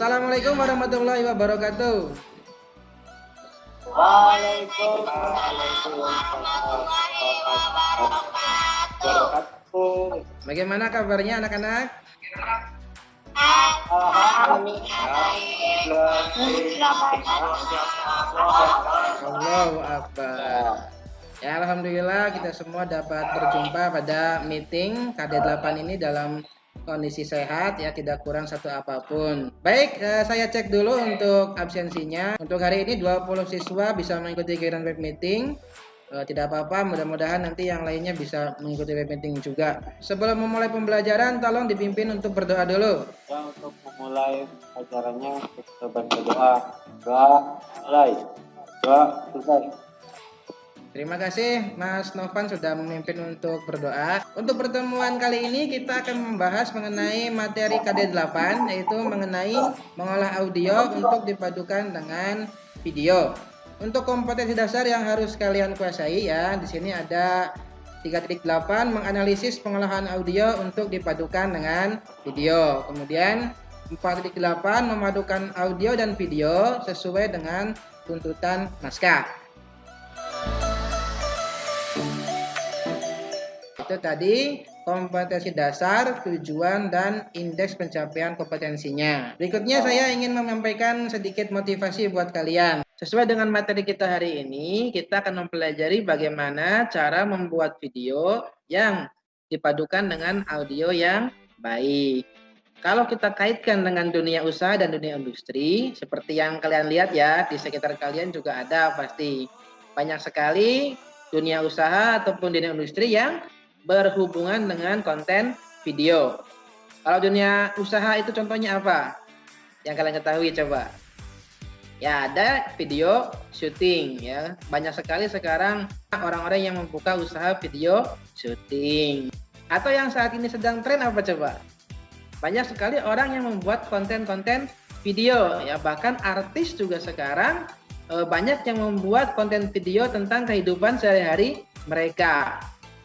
Assalamualaikum warahmatullahi wabarakatuh. Waalaikumsalam. Bagaimana kabarnya anak-anak? Allahu Akbar. Ya, alhamdulillah kita semua dapat berjumpa pada meeting KD8 ini dalam kondisi sehat ya, tidak kurang satu apapun. Baik, saya cek dulu untuk absensinya. Untuk hari ini 20 siswa bisa mengikuti kegiatan web meeting. Tidak apa-apa, mudah-mudahan nanti yang lainnya bisa mengikuti web meeting juga. Sebelum memulai pembelajaran, tolong dipimpin untuk berdoa dulu. Ya, untuk memulai acaranya kita berdoa. Doa mulai. Doa selesai. Terima kasih Mas Novan sudah memimpin untuk berdoa. Untuk pertemuan kali ini kita akan membahas mengenai materi KD8, yaitu mengenai mengolah audio untuk dipadukan dengan video. Untuk kompetensi dasar yang harus kalian kuasai ya, di sini ada 3.8 menganalisis pengolahan audio untuk dipadukan dengan video. Kemudian 4.8 memadukan audio dan video sesuai dengan tuntutan naskah. Itu tadi kompetensi dasar, tujuan, dan indeks pencapaian kompetensinya. Berikutnya saya ingin menyampaikan sedikit motivasi buat kalian. Sesuai dengan materi kita hari ini, kita akan mempelajari bagaimana cara membuat video yang dipadukan dengan audio yang baik. Kalau kita kaitkan dengan dunia usaha dan dunia industri, seperti yang kalian lihat ya, di sekitar kalian juga ada pasti. Banyak sekali dunia usaha ataupun dunia industri yang berhubungan dengan konten video. Kalau dunia usaha itu contohnya apa? Yang kalian ketahui coba. Ya, ada video syuting ya. Banyak sekali sekarang orang-orang yang membuka usaha video syuting. Atau yang saat ini sedang tren apa coba? Banyak sekali orang yang membuat konten-konten video ya, bahkan artis juga sekarang banyak yang membuat konten video tentang kehidupan sehari-hari mereka.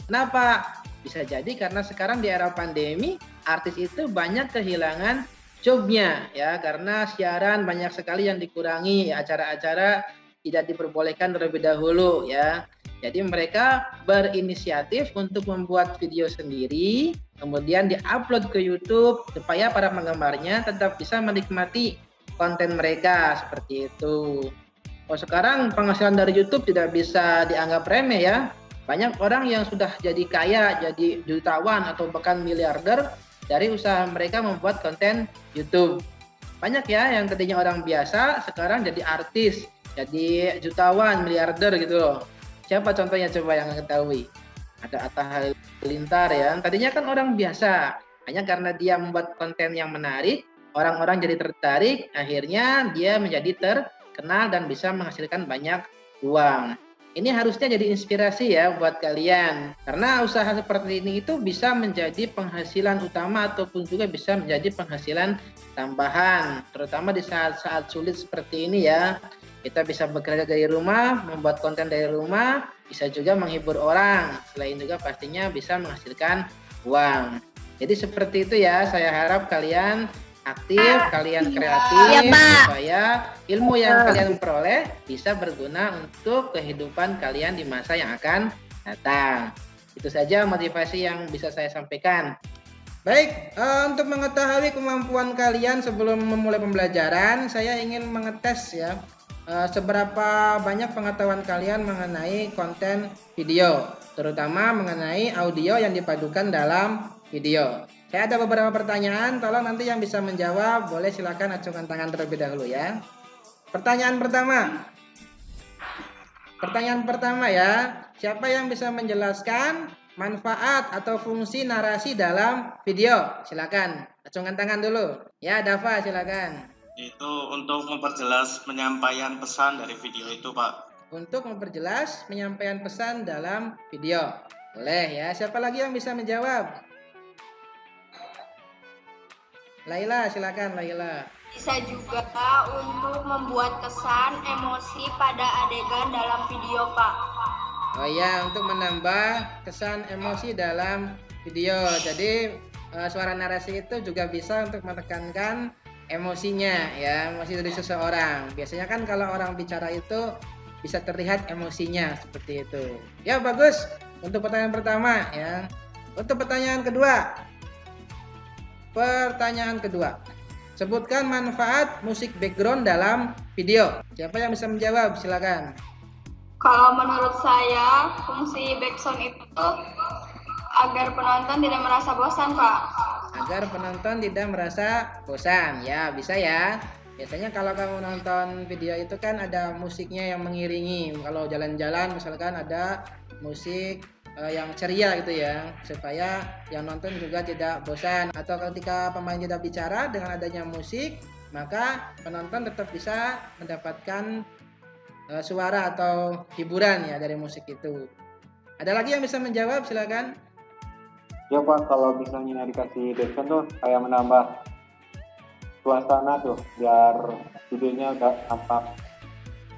Kenapa? Bisa jadi karena sekarang di era pandemi artis itu banyak kehilangan jobnya ya, karena siaran banyak sekali yang dikurangi, acara-acara tidak diperbolehkan terlebih dahulu ya. Jadi mereka berinisiatif untuk membuat video sendiri, kemudian diupload ke YouTube supaya para penggemarnya tetap bisa menikmati konten mereka seperti itu. Oh, sekarang penghasilan dari YouTube tidak bisa dianggap remeh ya. Banyak orang yang sudah jadi kaya, jadi jutawan atau bahkan miliarder dari usaha mereka membuat konten YouTube. Banyak ya yang tadinya orang biasa sekarang jadi artis, jadi jutawan, miliarder gitu loh. Siapa contohnya coba yang ketahui? Ada Atta Halilintar ya. Tadinya kan orang biasa, hanya karena dia membuat konten yang menarik, orang-orang jadi tertarik, akhirnya dia menjadi terkenal dan bisa menghasilkan banyak uang. Ini harusnya jadi inspirasi ya buat kalian. Karena usaha seperti ini itu bisa menjadi penghasilan utama ataupun juga bisa menjadi penghasilan tambahan. Terutama di saat-saat sulit seperti ini ya. Kita bisa bekerja dari rumah, membuat konten dari rumah, bisa juga menghibur orang. Selain juga pastinya bisa menghasilkan uang. Jadi seperti itu ya, saya harap kalian aktif, kalian kreatif, supaya ilmu yang kalian peroleh bisa berguna untuk kehidupan kalian di masa yang akan datang. Itu saja motivasi yang bisa saya sampaikan. Baik, untuk mengetahui kemampuan kalian sebelum memulai pembelajaran, saya ingin mengetes ya, seberapa banyak pengetahuan kalian mengenai konten video, terutama mengenai audio yang dipadukan dalam video. Saya ada beberapa pertanyaan, tolong nanti yang bisa menjawab boleh silakan acungkan tangan terlebih dahulu ya. Pertanyaan pertama ya, siapa yang bisa menjelaskan manfaat atau fungsi narasi dalam video? Silakan acungkan tangan dulu. Ya, Dava silakan. Itu untuk memperjelas penyampaian pesan dari video itu, Pak. Untuk memperjelas penyampaian pesan dalam video. Boleh ya, siapa lagi yang bisa menjawab? Laila, silakan Laila. Bisa juga untuk membuat kesan emosi pada adegan dalam video, Pak. Oh iya, untuk menambah kesan emosi dalam video. Jadi suara narasi itu juga bisa untuk menekankan emosinya ya, emosi dari seseorang. Biasanya kan kalau orang bicara itu bisa terlihat emosinya seperti itu. Ya bagus untuk pertanyaan pertama ya. Untuk pertanyaan kedua. Pertanyaan kedua. Sebutkan manfaat musik background dalam video. Siapa yang bisa menjawab? Silakan. Kalau menurut saya, fungsi backsound itu agar penonton tidak merasa bosan, Pak. Agar penonton tidak merasa bosan. Ya, bisa ya. Biasanya kalau kamu nonton video itu kan ada musiknya yang mengiringi. Kalau jalan-jalan misalkan ada musik yang ceria gitu ya, supaya yang nonton juga tidak bosan. Atau ketika pemain tidak bicara, dengan adanya musik, maka penonton tetap bisa mendapatkan suara atau hiburan ya dari musik itu. Ada lagi yang bisa menjawab? Silakan. Ya Pak, kalau misalnya dikasih background tuh kayak menambah suasana tuh, biar videonya agak tampak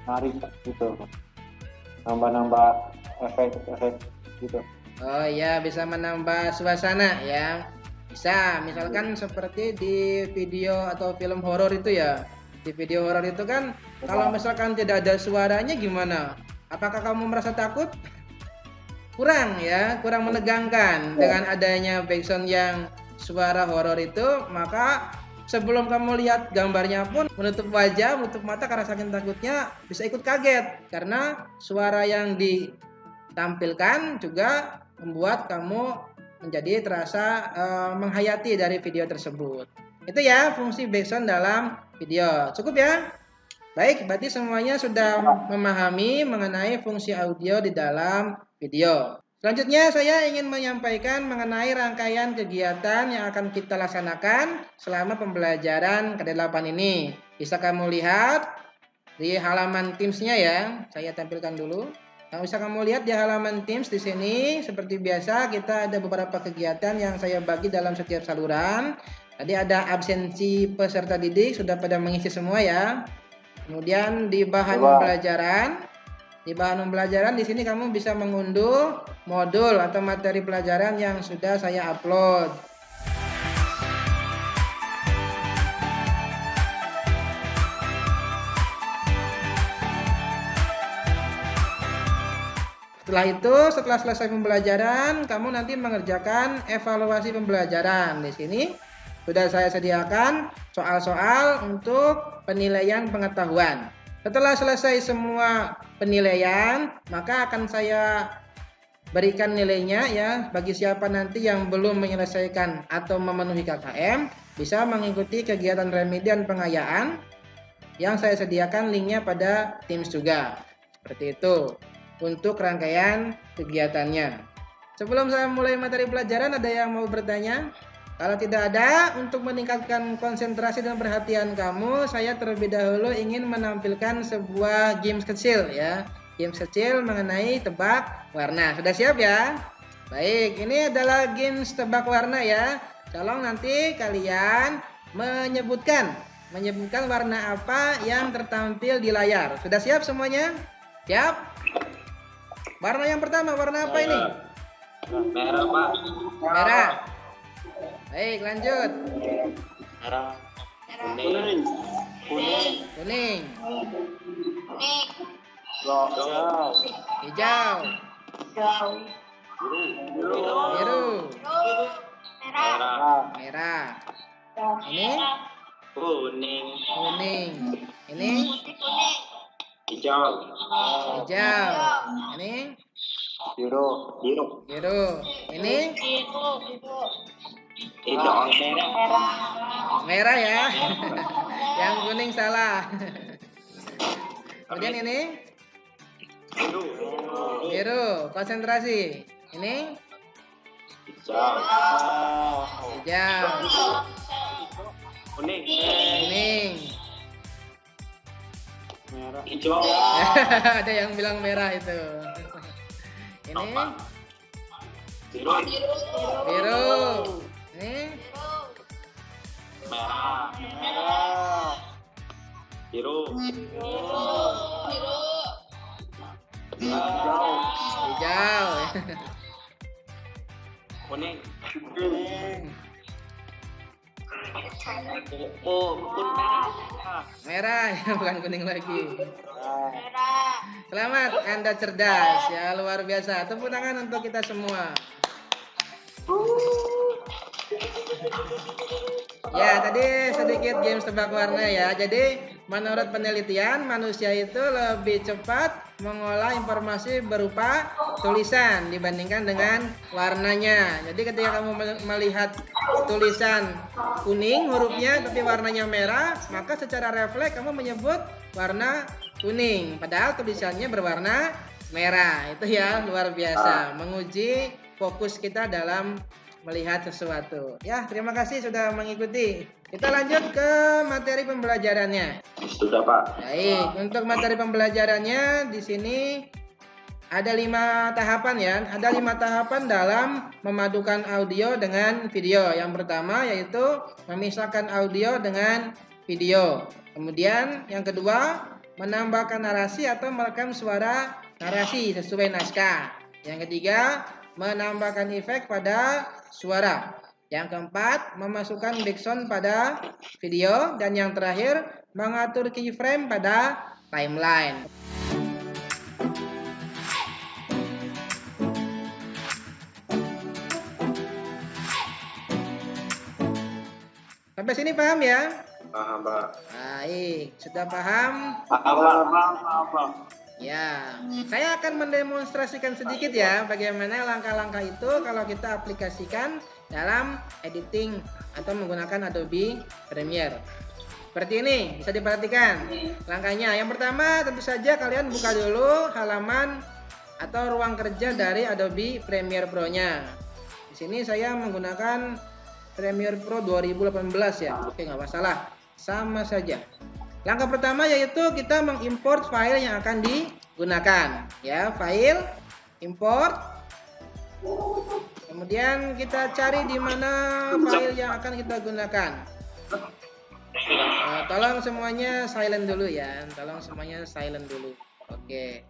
menarik gitu, nambah efek gitu. Oh iya, bisa menambah suasana ya. Bisa, misalkan seperti di video atau film horor itu ya. Di video horor itu kan kalau misalkan tidak ada suaranya gimana? Apakah kamu merasa takut? Kurang ya, kurang menegangkan. Dengan adanya backsound yang suara horor itu, maka sebelum kamu lihat gambarnya pun menutup wajah, menutup mata karena saking takutnya, bisa ikut kaget karena suara yang ditampilkan juga membuat kamu menjadi terasa menghayati dari video tersebut. Itu ya fungsi backsound dalam video. Cukup ya? Baik, berarti semuanya sudah memahami mengenai fungsi audio di dalam video. Selanjutnya saya ingin menyampaikan mengenai rangkaian kegiatan yang akan kita laksanakan selama pembelajaran ke-8 ini. Bisa kamu lihat di halaman Teams-nya ya. Saya tampilkan dulu. Yang bisa kamu lihat di halaman Teams di sini, seperti biasa kita ada beberapa kegiatan yang saya bagi dalam setiap saluran. Tadi ada absensi peserta didik, sudah pada mengisi semua ya. Kemudian di bahan pembelajaran, di sini kamu bisa mengunduh modul atau materi pelajaran yang sudah saya upload. Setelah itu, setelah selesai pembelajaran, kamu nanti mengerjakan evaluasi pembelajaran. Di sini sudah saya sediakan soal-soal untuk penilaian pengetahuan. Setelah selesai semua penilaian, maka akan saya berikan nilainya ya. Bagi siapa nanti yang belum menyelesaikan atau memenuhi KKM, bisa mengikuti kegiatan remedi dan pengayaan yang saya sediakan linknya pada Teams juga. Seperti itu untuk rangkaian kegiatannya. Sebelum saya mulai materi pelajaran, ada yang mau bertanya? Kalau tidak ada, untuk meningkatkan konsentrasi dan perhatian kamu, saya terlebih dahulu ingin menampilkan sebuah games kecil ya. Games kecil mengenai tebak warna. Sudah siap ya? Baik, ini adalah games tebak warna ya. Tolong nanti kalian menyebutkan warna apa yang tertampil di layar. Sudah siap semuanya? Siap? Warna yang pertama, warna apa ini? Merah Pak. Merah. Baik, lanjut. Merah. Kuning. Kuning. Hijau. Hijau. Biru. Merah. Merah. Ini Kuning. kuning. Ini Hijau. hijau. Ini Biru. biru. Ini Hijau. merah ya. Yang kuning salah. Kemudian ini biru. Konsentrasi. Ini Hijau. hijau. Kuning. Kuning. Merah. Hijau. Ada yang bilang merah itu. Ini Biru. biru. Ini Merah. Biru. hijau. Kuning. Oh, kuning merah. Merah ya, bukan kuning lagi. Merah. Selamat, Anda cerdas ya, luar biasa. Tepuk tangan untuk kita semua. Ya, tadi sedikit games tebak warna ya. Jadi, menurut penelitian, manusia itu lebih cepat mengolah informasi berupa tulisan dibandingkan dengan warnanya. Jadi, ketika kamu melihat tulisan kuning hurufnya tapi warnanya merah, maka secara refleks kamu menyebut warna kuning, padahal tulisannya berwarna merah. Itu ya, luar biasa, menguji fokus kita dalam melihat sesuatu. Ya, terima kasih sudah mengikuti. Kita lanjut ke materi pembelajarannya. Sudah, Pak. Baik, untuk materi pembelajarannya di sini ada 5 tahapan ya. Ada 5 tahapan dalam memadukan audio dengan video. Yang pertama yaitu memisahkan audio dengan video. Kemudian yang kedua, menambahkan narasi atau merekam suara narasi sesuai naskah. Yang ketiga, menambahkan efek pada suara. Yang keempat, memasukkan background pada video. Dan yang terakhir, mengatur keyframe pada timeline. Sampai sini paham ya? Paham, Pak. Baik, sudah paham? Paham. Ya, saya akan mendemonstrasikan sedikit ya bagaimana langkah-langkah itu kalau kita aplikasikan dalam editing atau menggunakan Adobe Premiere. Seperti ini, bisa diperhatikan langkahnya. Yang pertama tentu saja kalian buka dulu halaman atau ruang kerja dari Adobe Premiere Pro-nya. Di sini saya menggunakan Premiere Pro 2018 ya. Oke, nggak masalah, sama saja. Langkah pertama yaitu kita mengimport file yang akan digunakan. Ya, file, import. Kemudian kita cari di mana file yang akan kita gunakan. Tolong semuanya silent dulu ya. Tolong semuanya silent dulu. Oke.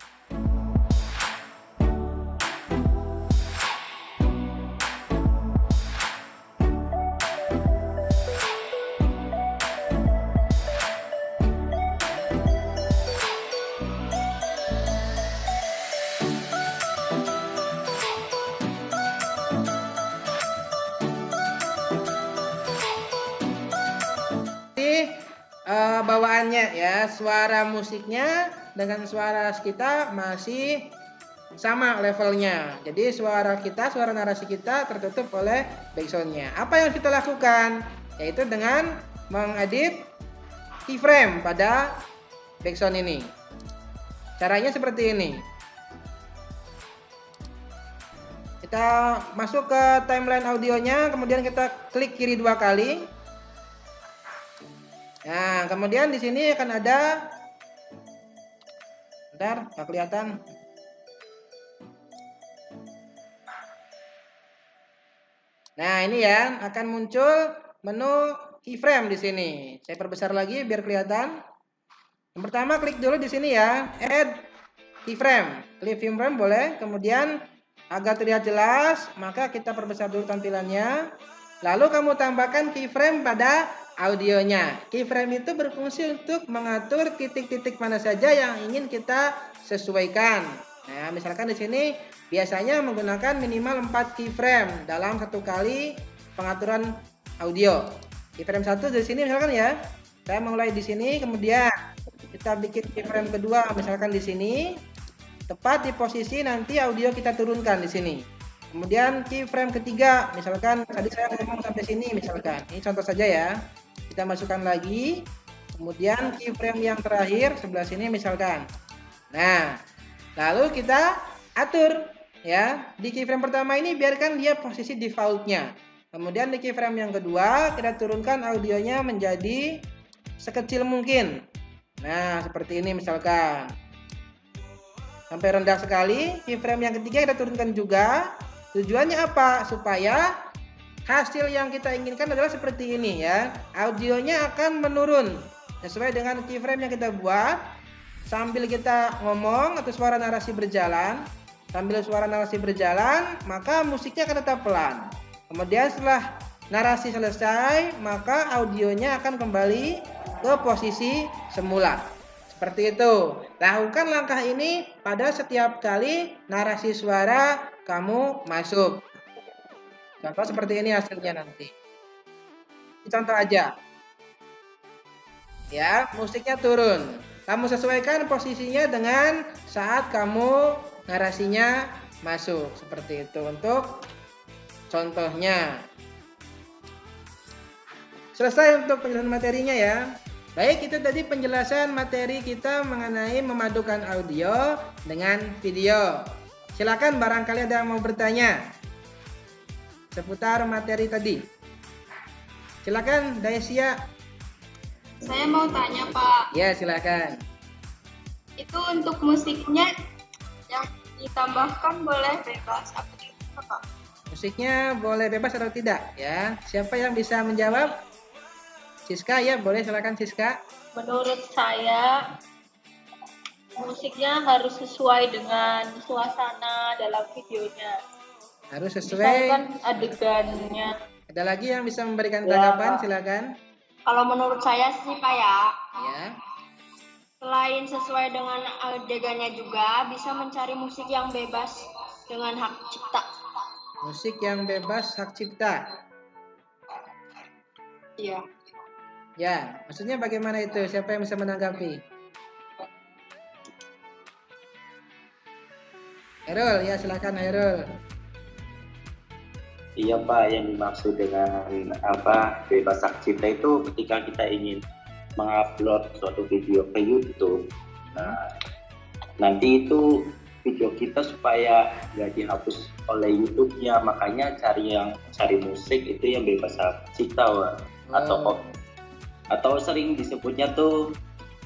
Bawaannya ya, suara musiknya dengan suara kita masih sama levelnya. Jadi suara kita, suara narasi kita tertutup oleh backsoundnya. Apa yang kita lakukan? Yaitu dengan mengedit keyframe pada backsound ini. Caranya seperti ini. Kita masuk ke timeline audionya, kemudian kita klik kiri 2 kali. Nah, kemudian di sini akan ada, bentar, nggak kelihatan. Nah, ini ya akan muncul menu keyframe di sini. Saya perbesar lagi biar kelihatan. Yang pertama klik dulu di sini ya, add keyframe. Klik keyframe boleh. Kemudian agar terlihat jelas, maka kita perbesar dulu tampilannya. Lalu kamu tambahkan keyframe pada audionya. Keyframe itu berfungsi untuk mengatur titik-titik mana saja yang ingin kita sesuaikan. Nah, misalkan di sini biasanya menggunakan minimal 4 keyframe dalam satu kali pengaturan audio. Keyframe 1 di sini misalkan ya. Saya mulai di sini, kemudian kita bikin keyframe kedua misalkan di sini. Tepat di posisi nanti audio kita turunkan di sini. Kemudian keyframe ketiga, misalkan tadi saya ngomong sampai sini misalkan. Ini contoh saja ya. Kita masukkan lagi. Kemudian keyframe yang terakhir sebelah sini misalkan. Nah, lalu kita atur ya. Di keyframe pertama ini biarkan dia posisi defaultnya. Kemudian di keyframe yang kedua kita turunkan audionya menjadi sekecil mungkin. Nah, seperti ini misalkan. Sampai rendah sekali. Keyframe yang ketiga kita turunkan juga. Tujuannya apa? Supaya hasil yang kita inginkan adalah seperti ini ya. Audionya akan menurun sesuai dengan keyframe yang kita buat. Sambil kita ngomong atau suara narasi berjalan, sambil suara narasi berjalan, maka musiknya akan tetap pelan. Kemudian setelah narasi selesai, maka audionya akan kembali ke posisi semula. Seperti itu. Lakukan langkah ini pada setiap kali narasi suara kamu masuk. Contoh seperti ini hasilnya nanti. Contoh aja. Ya, musiknya turun. Kamu sesuaikan posisinya dengan saat kamu narasinya masuk. Seperti itu untuk contohnya. Selesai untuk penjelasan materinya ya. Baik, itu tadi penjelasan materi kita mengenai memadukan audio dengan video. Silakan barangkali ada yang mau bertanya seputar materi tadi. Silakan Daisya. Saya mau tanya Pak, Ya, silakan. itu untuk musiknya yang ditambahkan boleh bebas apa tidak Pak? Musiknya boleh bebas atau tidak ya? Siapa yang bisa menjawab? Siska ya, boleh silakan Siska. Menurut saya musiknya harus sesuai dengan suasana dalam videonya. Harus Misalkan sesuai. adegannya. Ada lagi yang bisa memberikan Ya, tanggapan? Pak. Silakan. Kalau menurut saya sih Pak ya, Ya. selain sesuai dengan adegannya juga bisa mencari musik yang bebas dengan hak cipta. Musik yang bebas hak cipta. Iya. Ya, maksudnya bagaimana itu? Siapa yang bisa menanggapi? Herul, ya silakan Herul. Iya Pak, yang dimaksud dengan bebas hak cipta itu ketika kita ingin mengupload suatu video ke YouTube, nah, nanti itu video kita supaya nggak dihapus oleh YouTube-nya, makanya cari musik itu yang bebas hak cipta, Pak. Atau sering disebutnya tuh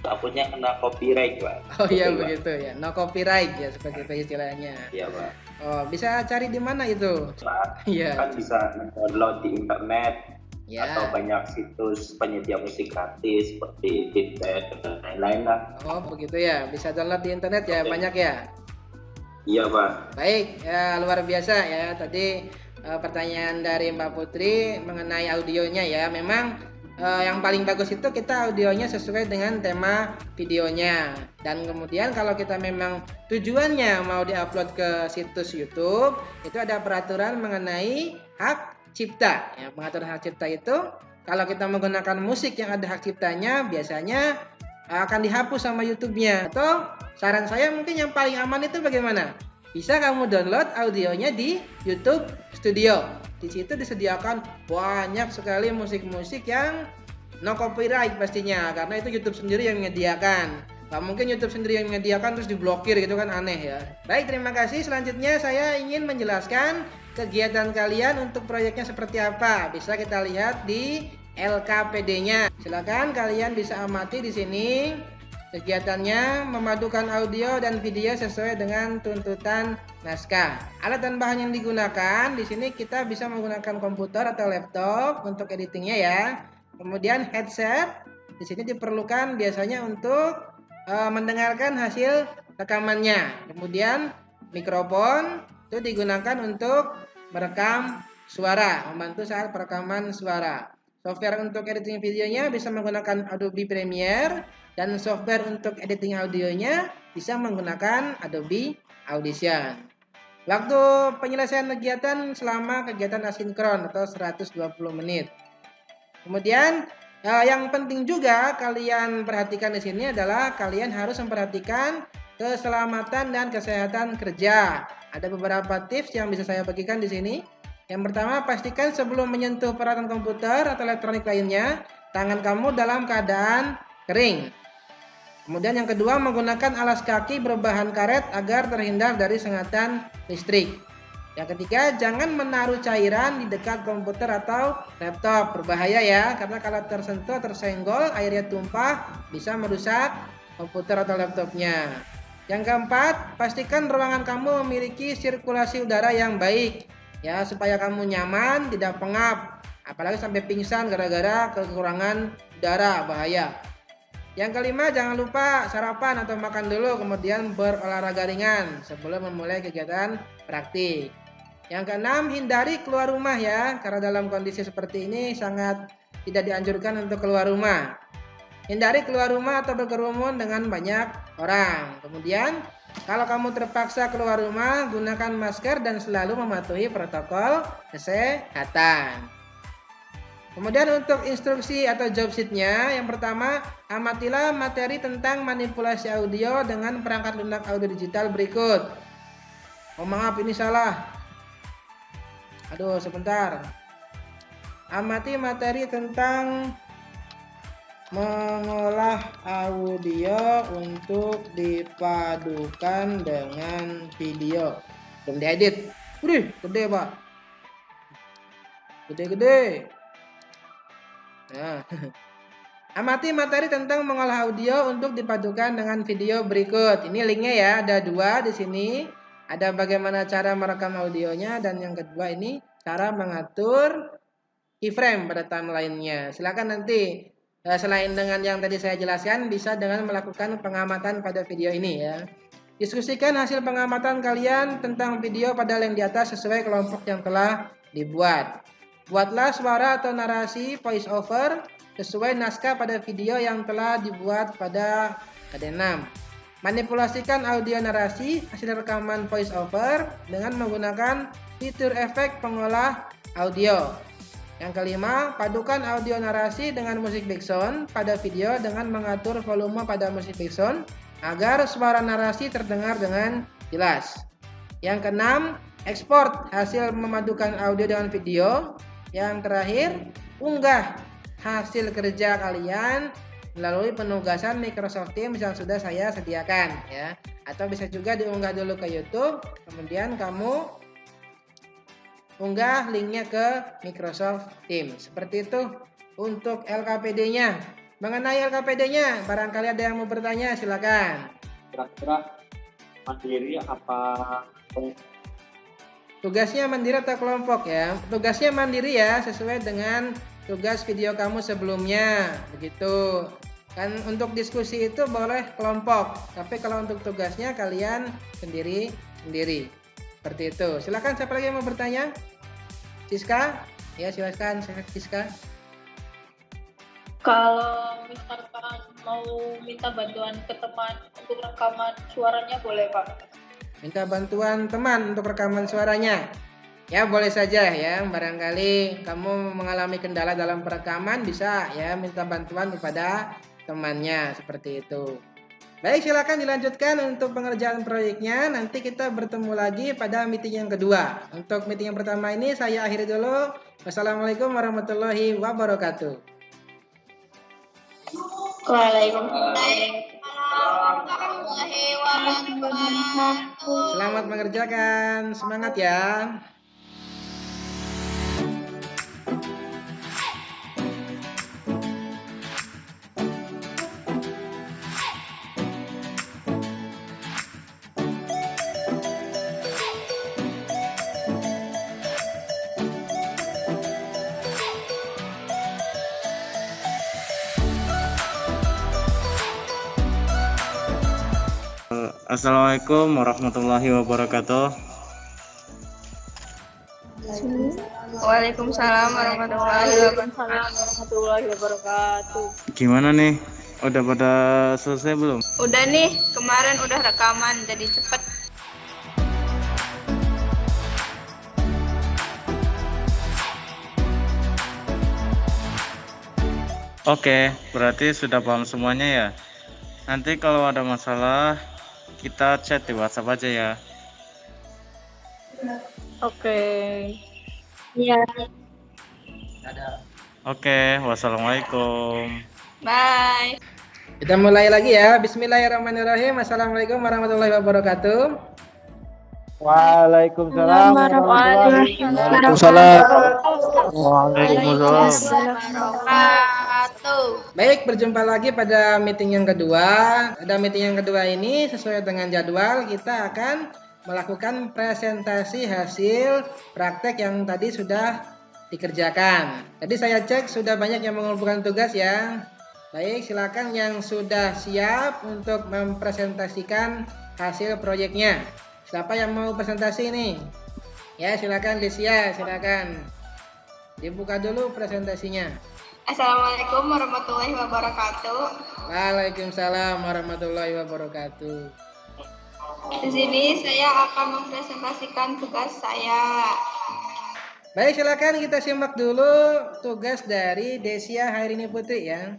takutnya kena copyright, Pak. Oh iya Oke, Pak. begitu ya, no copyright ya seperti itu istilahnya. Iya Pak. Oh, bisa cari di mana itu? Pak, Iya. kan bisa download di internet Ya. atau banyak situs penyedia musik gratis seperti Beatpad dan lain-lain lah. Oh begitu ya, bisa download di internet ya, Oke. banyak ya. Iya Pak. Baik, ya luar biasa ya tadi pertanyaan dari Mbak Putri mengenai audionya ya. Memang yang paling bagus itu kita audionya sesuai dengan tema videonya. Dan kemudian kalau kita memang tujuannya mau diupload ke situs YouTube, itu ada peraturan mengenai hak cipta. Ya, pengaturan hak cipta itu kalau kita menggunakan musik yang ada hak ciptanya biasanya akan dihapus sama YouTube-nya. Atau saran saya mungkin yang paling aman itu bagaimana? Bisa kamu download audionya di YouTube Studio. Di situ disediakan banyak sekali musik-musik yang no copyright pastinya, karena itu YouTube sendiri yang menyediakan. Gak mungkin YouTube sendiri yang menyediakan terus diblokir gitu kan, aneh ya. Baik, terima kasih. Selanjutnya saya ingin menjelaskan kegiatan kalian untuk proyeknya seperti apa. Bisa kita lihat di LKPD-nya. Silakan kalian bisa amati di sini. Kegiatannya memadukan audio dan video sesuai dengan tuntutan naskah. Alat dan bahan yang digunakan di sini kita bisa menggunakan komputer atau laptop untuk editingnya ya. Kemudian headset di sini diperlukan biasanya untuk mendengarkan hasil rekamannya. Kemudian mikrofon itu digunakan untuk merekam suara, membantu saat perekaman suara. Software untuk editing videonya bisa menggunakan Adobe Premiere, dan software untuk editing audionya bisa menggunakan Adobe Audition. Waktu penyelesaian kegiatan selama kegiatan asinkron atau 120 menit. Kemudian yang penting juga kalian perhatikan di sini adalah kalian harus memperhatikan keselamatan dan kesehatan kerja. Ada beberapa tips yang bisa saya bagikan di sini. Yang pertama, pastikan sebelum menyentuh peralatan komputer atau elektronik lainnya, tangan kamu dalam keadaan kering. Kemudian yang kedua, menggunakan alas kaki berbahan karet agar terhindar dari sengatan listrik. Yang ketiga, jangan menaruh cairan di dekat komputer atau laptop. Berbahaya ya, karena kalau tersentuh, tersenggol, airnya tumpah, bisa merusak komputer atau laptopnya. Yang keempat, pastikan ruangan kamu memiliki sirkulasi udara yang baik. Ya, supaya kamu nyaman, tidak pengap. Apalagi sampai pingsan gara-gara kekurangan udara, bahaya. Yang kelima, jangan lupa sarapan atau makan dulu, kemudian berolahraga ringan sebelum memulai kegiatan praktik. Yang keenam, hindari keluar rumah ya, karena dalam kondisi seperti ini sangat tidak dianjurkan untuk keluar rumah. Hindari keluar rumah atau berkerumun dengan banyak orang. Kemudian, kalau kamu terpaksa keluar rumah, gunakan masker dan selalu mematuhi protokol kesehatan. Kemudian untuk instruksi atau job sheet-nya, yang pertama, amatilah materi tentang manipulasi audio dengan perangkat lunak audio digital berikut. Oh maaf, ini salah. Aduh, sebentar. Amati materi tentang mengolah audio untuk dipadukan dengan video. Belum diedit. Wih, gede pak. Gede-gede. Nah. Amati materi tentang mengolah audio untuk dipadukan dengan video berikut. Ini linknya ya, ada 2 di sini. Ada bagaimana cara merekam audionya dan yang kedua ini cara mengatur keyframe pada timeline-nya. Silakan nanti selain dengan yang tadi saya jelaskan bisa dengan melakukan pengamatan pada video ini ya. Diskusikan hasil pengamatan kalian tentang video pada link di atas sesuai kelompok yang telah dibuat. Buatlah suara atau narasi voice over sesuai naskah pada video yang telah dibuat pada KD6. Manipulasikan audio narasi hasil rekaman voice over dengan menggunakan fitur efek pengolah audio. Yang kelima, padukan audio narasi dengan musik background pada video dengan mengatur volume pada musik background agar suara narasi terdengar dengan jelas. Yang keenam, ekspor hasil memadukan audio dengan video. Yang terakhir, unggah hasil kerja kalian melalui penugasan Microsoft Teams yang sudah saya sediakan ya. Atau bisa juga diunggah dulu ke YouTube, kemudian kamu unggah linknya ke Microsoft Teams. Seperti itu untuk LKPD-nya. Mengenai LKPD-nya, barangkali ada yang mau bertanya, silakan. Kira-kira mandiri apa? Tugasnya mandiri atau kelompok ya? Tugasnya mandiri ya, sesuai dengan tugas video kamu sebelumnya, begitu. Kan untuk diskusi itu boleh kelompok, tapi kalau untuk tugasnya kalian sendiri-sendiri. Seperti itu. Silakan, siapa lagi yang mau bertanya? Siska? Ya, silakan Siska. Kalau misalkan mau minta bantuan ke teman untuk rekaman suaranya boleh Pak? Minta bantuan teman untuk rekaman suaranya. Ya boleh saja ya, barangkali kamu mengalami kendala dalam perekaman bisa ya minta bantuan kepada temannya seperti itu. Baik, silakan dilanjutkan untuk pengerjaan proyeknya. Nanti kita bertemu lagi pada meeting yang kedua. Untuk meeting yang pertama ini saya akhiri dulu. Wassalamualaikum warahmatullahi wabarakatuh. Waalaikumsalam. Selamat mengerjakan, semangat ya. Assalamualaikum warahmatullahi wabarakatuh. Waalaikumsalam warahmatullahi wabarakatuh. Gimana nih? Udah pada selesai belum? Udah nih, kemarin udah rekaman jadi cepet. Oke, berarti sudah paham semuanya ya. Nanti kalau ada masalah kita chat di WhatsApp aja ya. Oke. Iya. Oke, wassalamualaikum. Bye. Kita mulai lagi ya. Bismillahirrahmanirrahim. Assalamualaikum warahmatullahi wabarakatuh. Waalaikumsalam warahmatullahi Baik, berjumpa lagi pada meeting yang kedua. Pada meeting yang kedua ini sesuai dengan jadwal kita akan melakukan presentasi hasil praktek yang tadi sudah dikerjakan. Tadi saya cek sudah banyak yang mengumpulkan tugas ya. Baik, silakan yang sudah siap untuk mempresentasikan hasil proyeknya. Siapa yang mau presentasi ini? Ya, silakan Desia, silakan. Dibuka dulu presentasinya. Assalamualaikum warahmatullahi wabarakatuh. Waalaikumsalam warahmatullahi wabarakatuh. Di sini saya akan mempresentasikan tugas saya. Baik, silakan kita simak dulu tugas dari Desia Hairini Putri ya.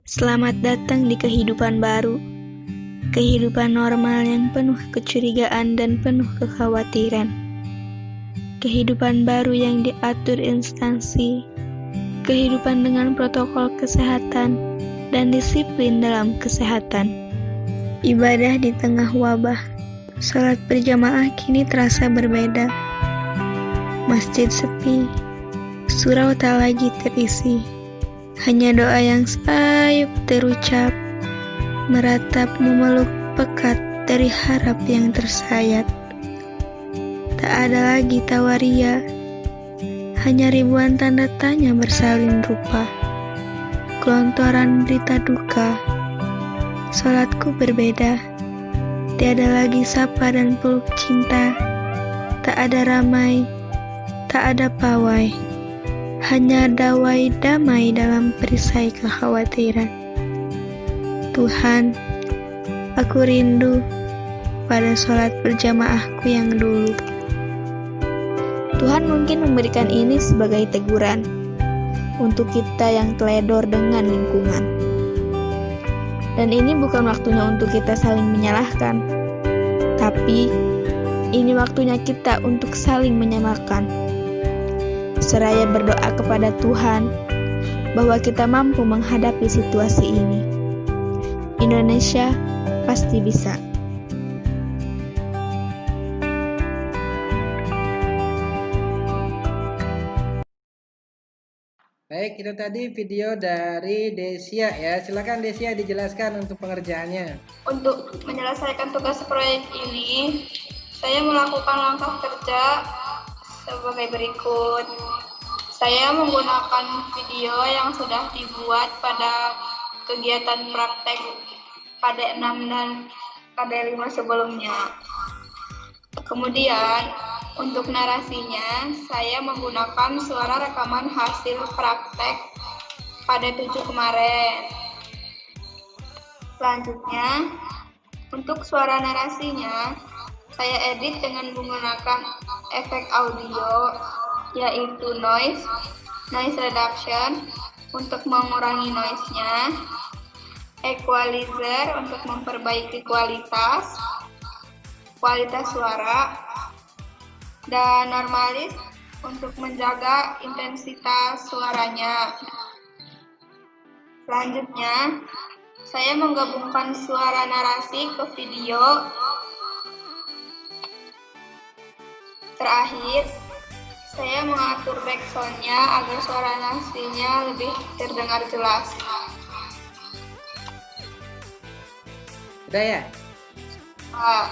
Selamat datang di kehidupan baru. Kehidupan normal yang penuh kecurigaan dan penuh kekhawatiran. Kehidupan baru yang diatur instansi. Kehidupan dengan protokol kesehatan dan disiplin dalam kesehatan. Ibadah di tengah wabah. Salat berjamaah kini terasa berbeda. Masjid sepi. Surau tak lagi terisi. Hanya doa yang sayup terucap, meratap memeluk pekat dari harap yang tersayat. Tak ada lagi tawaria, hanya ribuan tanda tanya bersalin rupa. Gelontoran berita duka, salatku berbeda. Tiada lagi sapa dan peluk cinta, tak ada ramai, tak ada pawai. Hanya dawai damai dalam perisai kekhawatiran. Tuhan, aku rindu pada sholat berjamaahku yang dulu. Tuhan mungkin memberikan ini sebagai teguran untuk kita yang teledor dengan lingkungan. Dan ini bukan waktunya untuk kita saling menyalahkan, tapi ini waktunya kita untuk saling menyamakan. Seraya berdoa kepada Tuhan bahwa kita mampu menghadapi situasi ini. Indonesia pasti bisa. Baik, itu tadi video dari Desia ya. Silakan Desia dijelaskan untuk pengerjaannya. Untuk menyelesaikan tugas proyek ini, saya melakukan langkah kerja sebagai berikut. Saya menggunakan video yang sudah dibuat pada kegiatan praktek KD6 dan KD5 sebelumnya. Kemudian, untuk narasinya, saya menggunakan suara rekaman hasil praktek KD7 kemarin. Selanjutnya, untuk suara narasinya, saya edit dengan menggunakan efek audio, yaitu noise reduction untuk mengurangi noise-nya, equalizer untuk memperbaiki kualitas suara, dan normalis untuk menjaga intensitas suaranya. Selanjutnya, saya menggabungkan suara narasi ke video. Terakhir, saya mengatur backsound-nya agar suara narasinya lebih terdengar jelas. Udah ya? Pak.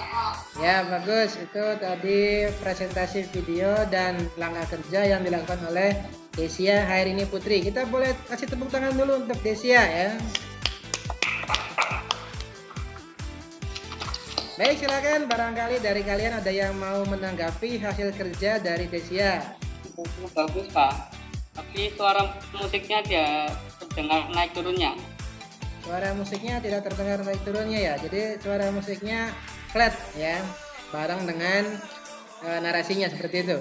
Ya, bagus. Itu tadi presentasi video dan langkah kerja yang dilakukan oleh Desia Hairini Putri. Kita boleh kasih tepuk tangan dulu untuk Desia ya. Baik, silakan. Barangkali dari kalian ada yang mau menanggapi hasil kerja dari Desia. Bagus Pak, tapi suara musiknya dia terdengar naik turunnya. Suara musiknya tidak terdengar naik turunnya ya. Jadi suara musiknya flat ya, bareng dengan narasinya seperti itu.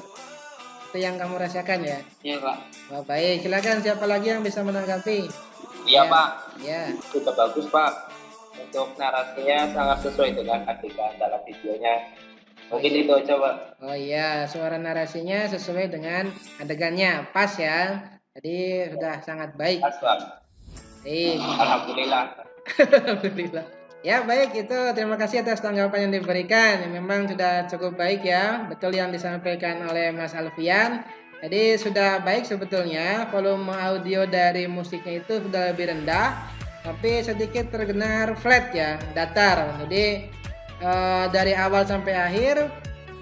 Itu yang kamu rasakan ya? Iya Pak. Wah, baik, silakan. Siapa lagi yang bisa menanggapi? Iya Ya. Pak, Ya. sudah bagus Pak. Untuk narasinya sangat sesuai dengan adegan dalam videonya. Mungkin itu aja Pak. Oh iya, suara narasinya sesuai dengan adegannya, pas ya. Jadi sudah sangat baik. Pas Pak. Baik. Alhamdulillah. Alhamdulillah. Ya baik, itu terima kasih atas tanggapan yang diberikan. Memang sudah cukup baik ya. Betul yang disampaikan oleh Mas Alfian. Jadi sudah baik sebetulnya. Volume audio dari musiknya itu sudah lebih rendah, tapi sedikit terdengar flat ya, datar. Jadi dari awal sampai akhir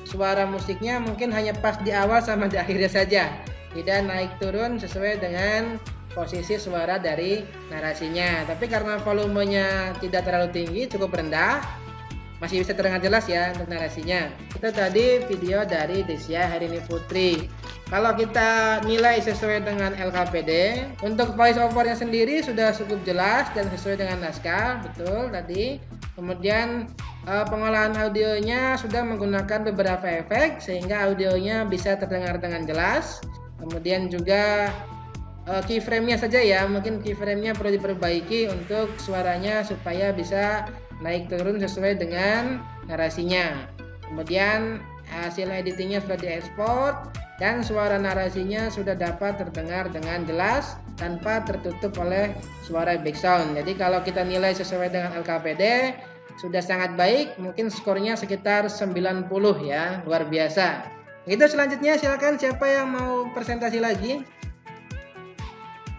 suara musiknya mungkin hanya pas di awal sama di akhirnya saja. Tidak naik turun sesuai dengan posisi suara dari narasinya. Tapi karena volumenya tidak terlalu tinggi, cukup rendah, masih bisa terdengar jelas ya untuk narasinya. Itu tadi video dari Desya Herini Putri. Kalau kita nilai sesuai dengan LKPD, untuk voice overnya sendiri sudah cukup jelas dan sesuai dengan naskah, betul tadi. Kemudian pengolahan audionya sudah menggunakan beberapa efek sehingga audionya bisa terdengar dengan jelas. Kemudian juga keyframe-nya saja ya, mungkin keyframe-nya perlu diperbaiki untuk suaranya supaya bisa naik turun sesuai dengan narasinya. Kemudian hasil editingnya sudah diekspor dan suara narasinya sudah dapat terdengar dengan jelas tanpa tertutup oleh suara background. Jadi kalau kita nilai sesuai dengan LKPD sudah sangat baik, mungkin skornya sekitar 90 ya, luar biasa. Itu selanjutnya silakan siapa yang mau presentasi lagi?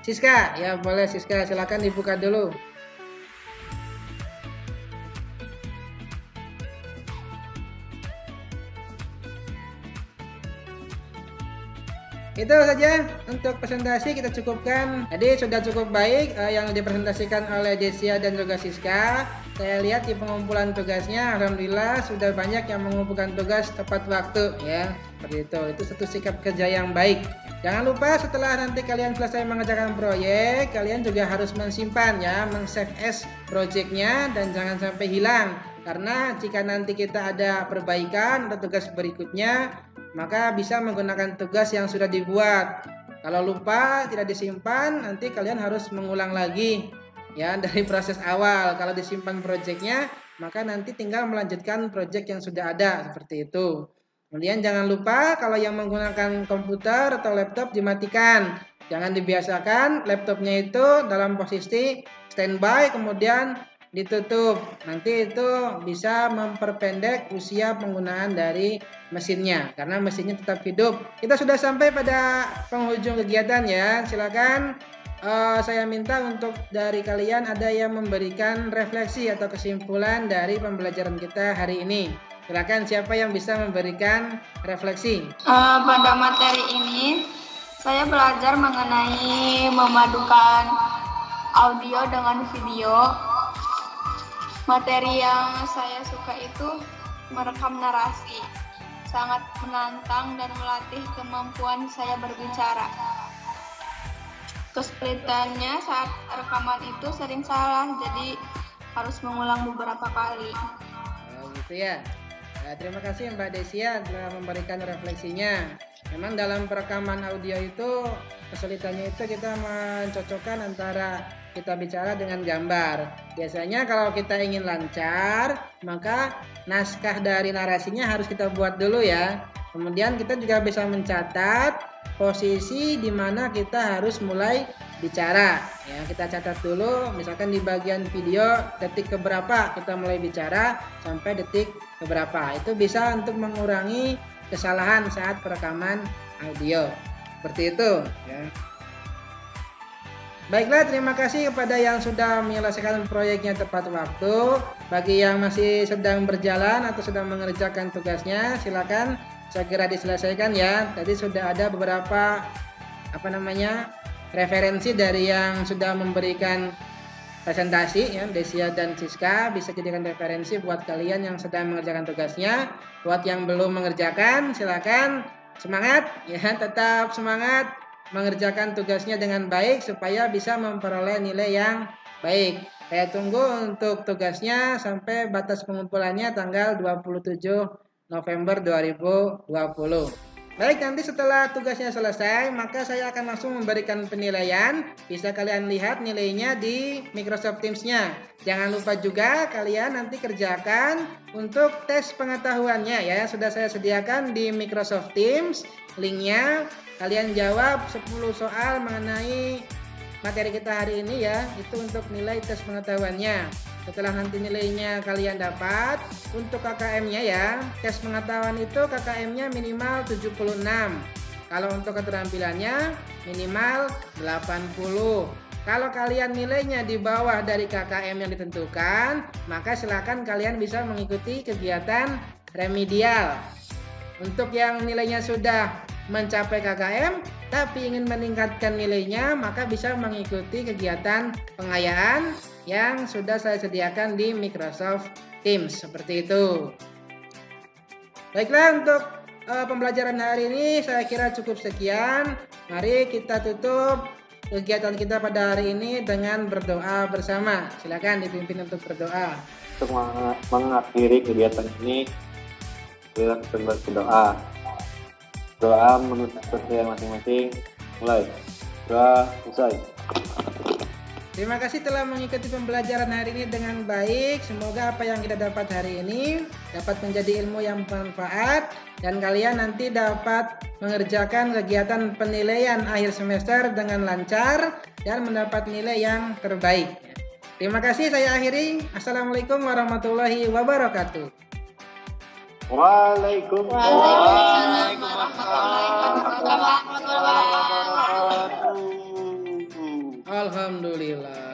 Siska, ya boleh Siska, silakan dibuka dulu. Itu saja untuk presentasi kita cukupkan. Jadi sudah cukup baik yang dipresentasikan oleh Desya dan juga Siska. Saya lihat di pengumpulan tugasnya, alhamdulillah sudah banyak yang mengumpulkan tugas tepat waktu ya. Seperti itu. Itu satu sikap kerja yang baik. Jangan lupa setelah nanti kalian selesai mengerjakan proyek, kalian juga harus mensimpan ya, men-save as projectnya dan jangan sampai hilang. Karena jika nanti kita ada perbaikan atau tugas berikutnya, maka bisa menggunakan tugas yang sudah dibuat. Kalau lupa tidak disimpan, nanti kalian harus mengulang lagi ya dari proses awal. Kalau disimpan proyeknya, maka nanti tinggal melanjutkan proyek yang sudah ada seperti itu. Kemudian jangan lupa kalau yang menggunakan komputer atau laptop dimatikan. Jangan dibiasakan laptopnya itu dalam posisi standby kemudian ditutup. Nanti itu bisa memperpendek usia penggunaan dari mesinnya karena mesinnya tetap hidup. Kita sudah sampai pada penghujung kegiatan ya. Silakan saya minta untuk dari kalian ada yang memberikan refleksi atau kesimpulan dari pembelajaran kita hari ini. Silakan siapa yang bisa memberikan refleksi. Pada materi ini saya belajar mengenai memadukan audio dengan video. Materi yang saya suka itu merekam narasi. Sangat menantang dan melatih kemampuan saya berbicara. Kesulitannya saat rekaman itu sering salah, jadi harus mengulang beberapa kali. Oh, gitu ya. Nah, terima kasih Mbak Desya telah memberikan refleksinya. Memang dalam perekaman audio itu kesulitannya itu kita mencocokkan antara kita bicara dengan gambar. Biasanya kalau kita ingin lancar, maka naskah dari narasinya harus kita buat dulu ya. Kemudian kita juga bisa mencatat posisi di mana kita harus mulai bicara. Ya, kita catat dulu, misalkan di bagian video detik keberapa kita mulai bicara sampai detik keberapa. Itu bisa untuk mengurangi kesalahan saat perekaman audio. Seperti itu ya. Baiklah, terima kasih kepada yang sudah menyelesaikan proyeknya tepat waktu. Bagi yang masih sedang berjalan atau sedang mengerjakan tugasnya, silakan segera diselesaikan ya. Tadi sudah ada beberapa referensi dari yang sudah memberikan presentasi ya, Desya dan Siska, bisa jadikan referensi buat kalian yang sedang mengerjakan tugasnya. Buat yang belum mengerjakan, silakan semangat ya, tetap semangat mengerjakan tugasnya dengan baik supaya bisa memperoleh nilai yang baik. Saya tunggu untuk tugasnya sampai batas pengumpulannya tanggal 27 November 2020. Baik, nanti setelah tugasnya selesai, maka saya akan langsung memberikan penilaian. Bisa kalian lihat nilainya di Microsoft Teams-nya. Jangan lupa juga kalian nanti kerjakan untuk tes pengetahuannya ya. Sudah saya sediakan di Microsoft Teams linknya. Kalian jawab 10 soal mengenai materi kita hari ini ya. Itu untuk nilai tes pengetahuannya. Setelah nanti nilainya kalian dapat, untuk KKM-nya ya, tes pengetahuan itu KKM-nya minimal 76. Kalau untuk keterampilannya minimal 80. Kalau kalian nilainya di bawah dari KKM yang ditentukan, maka silakan kalian bisa mengikuti kegiatan remedial. Untuk yang nilainya sudah mencapai KKM, tapi ingin meningkatkan nilainya, maka bisa mengikuti kegiatan pengayaan yang sudah saya sediakan di Microsoft Teams, seperti itu. Baiklah, untuk pembelajaran hari ini saya kira cukup sekian. Mari kita tutup kegiatan kita pada hari ini dengan berdoa bersama. Silakan dipimpin untuk berdoa. Untuk mengakhiri kegiatan ini, kita berdoa. Doa menurut percaya masing-masing. Mulai. Doa usai. Terima kasih telah mengikuti pembelajaran hari ini dengan baik. Semoga apa yang kita dapat hari ini dapat menjadi ilmu yang bermanfaat dan kalian nanti dapat mengerjakan kegiatan penilaian akhir semester dengan lancar dan mendapat nilai yang terbaik. Terima kasih, saya akhiri. Assalamualaikum warahmatullahi wabarakatuh. Waalaikumsalam. Alhamdulillah.